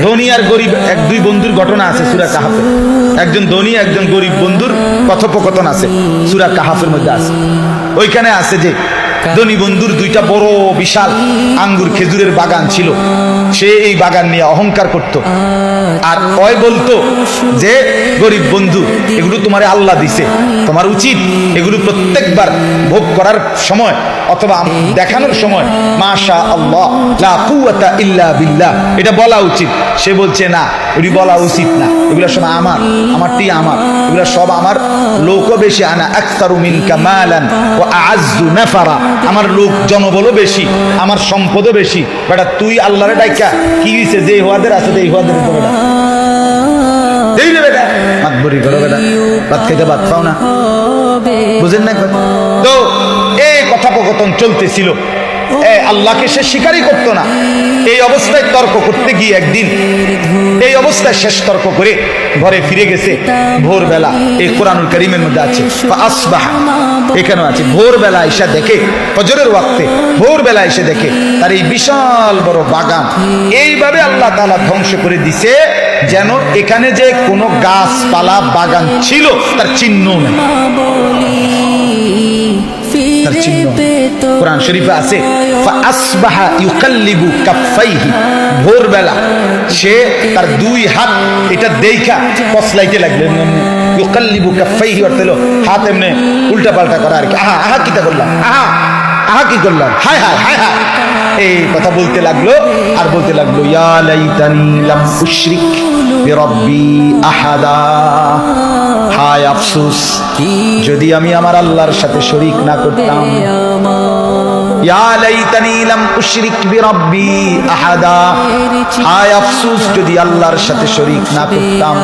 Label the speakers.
Speaker 1: ধনী আর গরিব এক দুই বন্ধুর ঘটনা আছে সূরা কাহাফে। একজন ধনী একজন গরিব বন্ধুর কথোপকথন আছে সূরা কাহাফের মধ্যে আছে। ওইখানে আছে যে ধনী বন্ধুর দুইটা বড় বিশাল আঙ্গুর খেজুরের বাগান ছিল। সে এই বাগান নিয়ে অহংকার করত, আর ওই বলতো যে গরিব বন্ধু, এগুলো তোমার আল্লাহ দিছে, তোমার উচিত এগুলো প্রত্যেকবার ভোগ করার সময় অথবা দেখানোর সময় মাশা আল্লাহ লা কুওয়াতা ইল্লা বিল্লাহ এটা বলা উচিত। সে বলছে না, এটি বলা উচিত না, এগুলো সব আমারটি আমার, এগুলো সব আমার, লোকও বেশি, আনা আকতারু মিনকা মালান ওয়া আ'আজ্জু নাফারা, আমার লোক জনবলও বেশি, আমার সম্পদও বেশি। বেটা তুই আল্লাহরে ডাইকা কি হইছে, যে হুয়াদের আছে এই হুয়াদের উপরে বেটা দেই রে বেটা, মাতবরি করো বেটা, ভাত খাইতে ভাত পাও না, বুঝেন না? তো এই কথোপকথন চলতেছিল, আল্লাহকে সে স্বীকারই করতো না। এই অবস্থায় তর্ক করতে গিয়ে একদিন এই অবস্থায় শেষ তর্ক করে ঘরে ফিরে গেছে ভোরবেলা। এই কোরআনুল কারীমের মধ্যে আছে আসবাহা, এখানে আছে ভোরবেলা এসে দেখে, ফজরের ওয়াক্তে ভোরবেলা এসে দেখে তার এই বিশাল বড় বাগান এইভাবে আল্লাহ তাআলা ধ্বংস করে দিছে যেন এখানে যে কোনো গাছপালা বাগান ছিল তার চিহ্ন নেই। কোরআন শরীফে আছে ফাসবাহা ইউকাল্লিবু কাফাইহি, ভোরবেলা সে তার দুই হাত এটা দেইখা কসলাইতে লাগলেন। ইউকাল্লিবু কাফাইহি অর্থ হলো হাত এমনি উল্টা পাল্টা করা আর কি। আহা আহা কিটা করলাম, আহা আহা কি করলাম, হায় হায় হায় হায়, এই কথা বলতে লাগলো আর বলতে লাগলো ইয়া লাইতানি লাম উশরিক বিরাব্বি আহাদা, হায় আফসোস যদি আমি আমার আল্লাহর সাথে শরীক না করতাম। ইয়া লাইতানি লাম উশরিক বিরাব্বি আহাদা, হায় আফসোস যদি আল্লাহর সাথে শরীক না করতাম।